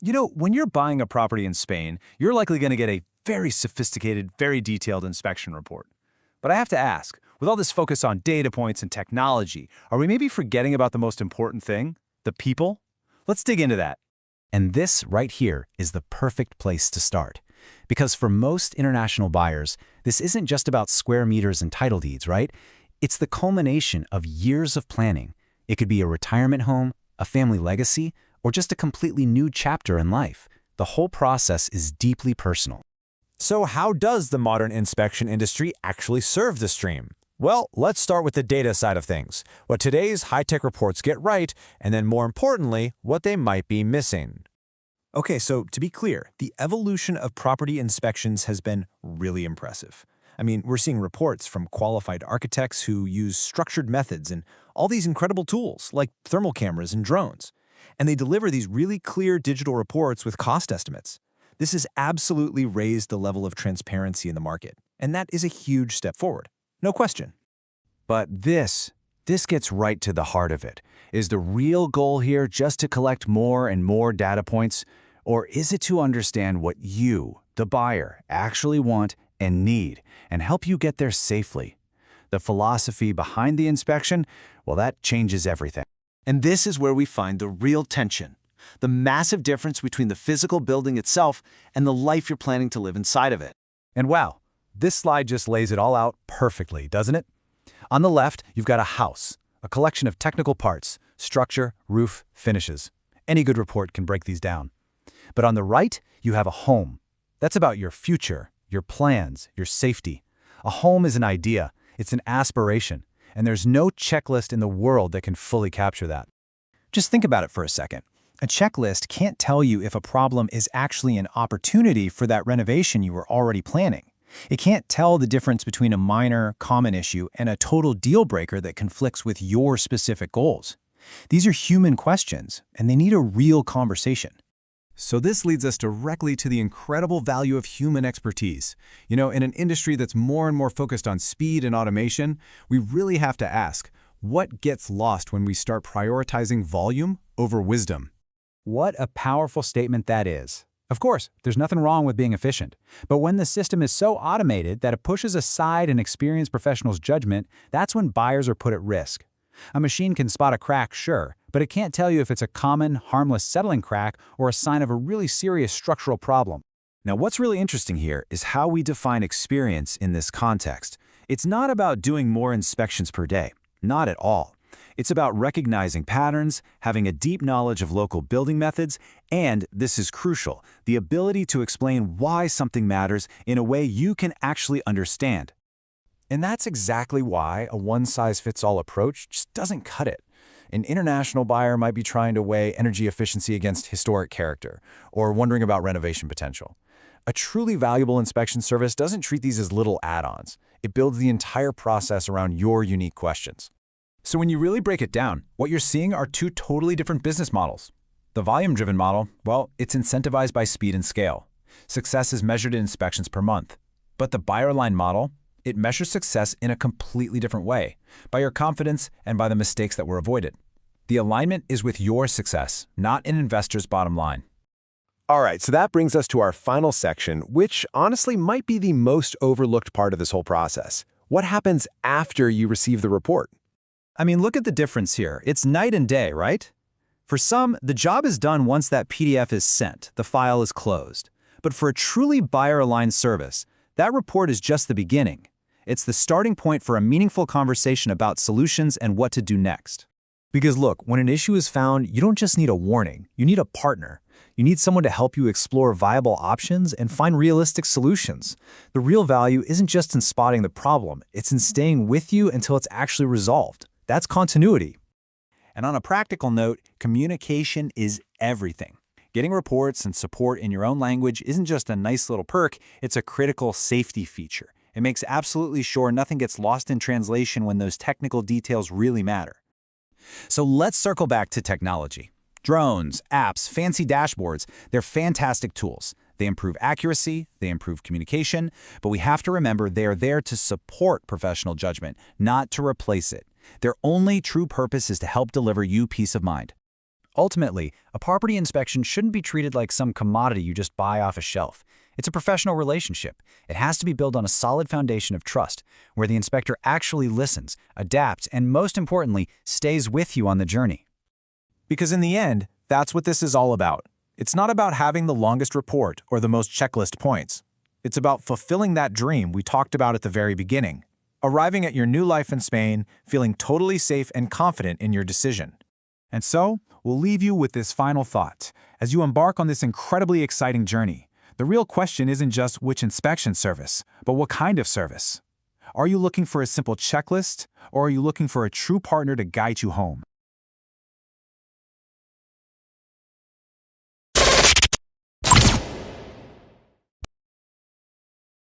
When you're buying a property in Spain, you're likely going to get a very sophisticated, very detailed inspection report. But I have to ask, with all this focus on data points and technology, are we maybe forgetting about the most important thing? The people? Let's dig into that. And this right here is the perfect place to start. Because for most international buyers, this isn't just about square meters and title deeds, right? It's the culmination of years of planning. It could be a retirement home, a family legacy, or just a completely new chapter in life. The whole process is deeply personal. So how does the modern inspection industry actually serve the stream? Well, let's start with the data side of things, what today's high-tech reports get right, and then more importantly, what they might be missing. Okay, so to be clear, the evolution of property inspections has been really impressive. I mean, we're seeing reports from qualified architects who use structured methods and all these incredible tools like thermal cameras and drones. And they deliver these really clear digital reports with cost estimates. This has absolutely raised the level of transparency in the market, and that is a huge step forward. No question. But this gets right to the heart of it. Is the real goal here just to collect more and more data points? Or is it to understand what you, the buyer, actually want and need and help you get there safely? The philosophy behind the inspection, well, that changes everything. And this is where we find the real tension, the massive difference between the physical building itself and the life you're planning to live inside of it. And wow, this slide just lays it all out perfectly, doesn't it? On the left, you've got a house, a collection of technical parts, structure, roof, finishes. Any good report can break these down. But on the right, you have a home. That's about your future, your plans, your safety. A home is an idea, it's an aspiration, and there's no checklist in the world that can fully capture that. Just think about it for a second. A checklist can't tell you if a problem is actually an opportunity for that renovation you were already planning. It can't tell the difference between a minor, common issue and a total deal breaker that conflicts with your specific goals. These are human questions, and they need a real conversation. So this leads us directly to the incredible value of human expertise. In an industry that's more and more focused on speed and automation, we really have to ask, what gets lost when we start prioritizing volume over wisdom? What a powerful statement that is. Of course, there's nothing wrong with being efficient. But when the system is so automated that it pushes aside an experienced professional's judgment, that's when buyers are put at risk. A machine can spot a crack, sure, but it can't tell you if it's a common, harmless settling crack or a sign of a really serious structural problem. Now, what's really interesting here is how we define experience in this context. It's not about doing more inspections per day. Not at all. It's about recognizing patterns, having a deep knowledge of local building methods, and, this is crucial, the ability to explain why something matters in a way you can actually understand. And that's exactly why a one-size-fits-all approach just doesn't cut it. An international buyer might be trying to weigh energy efficiency against historic character, or wondering about renovation potential. A truly valuable inspection service doesn't treat these as little add-ons. It builds the entire process around your unique questions. So when you really break it down, what you're seeing are two totally different business models. The volume-driven model, well, it's incentivized by speed and scale. Success is measured in inspections per month. But the buyer-aligned model, it measures success in a completely different way, by your confidence and by the mistakes that were avoided. The alignment is with your success, not an investor's bottom line. All right, so that brings us to our final section, which honestly might be the most overlooked part of this whole process. What happens after you receive the report? I mean, look at the difference here. It's night and day, right? For some, the job is done once that PDF is sent, the file is closed. But for a truly buyer-aligned service, that report is just the beginning. It's the starting point for a meaningful conversation about solutions and what to do next. Because look, when an issue is found, you don't just need a warning, you need a partner. You need someone to help you explore viable options and find realistic solutions. The real value isn't just in spotting the problem, it's in staying with you until it's actually resolved. That's continuity. And on a practical note, communication is everything. Getting reports and support in your own language isn't just a nice little perk, it's a critical safety feature. It makes absolutely sure nothing gets lost in translation when those technical details really matter. So let's circle back to technology. Drones, apps, fancy dashboards, they're fantastic tools. They improve accuracy, they improve communication, but we have to remember they are there to support professional judgment, not to replace it. Their only true purpose is to help deliver you peace of mind. Ultimately, a property inspection shouldn't be treated like some commodity you just buy off a shelf. It's a professional relationship. It has to be built on a solid foundation of trust, where the inspector actually listens, adapts, and most importantly, stays with you on the journey. Because in the end, that's what this is all about. It's not about having the longest report or the most checklist points. It's about fulfilling that dream we talked about at the very beginning, arriving at your new life in Spain, feeling totally safe and confident in your decision. And so, we'll leave you with this final thought. As you embark on this incredibly exciting journey, the real question isn't just which inspection service, but what kind of service. Are you looking for a simple checklist, or are you looking for a true partner to guide you home?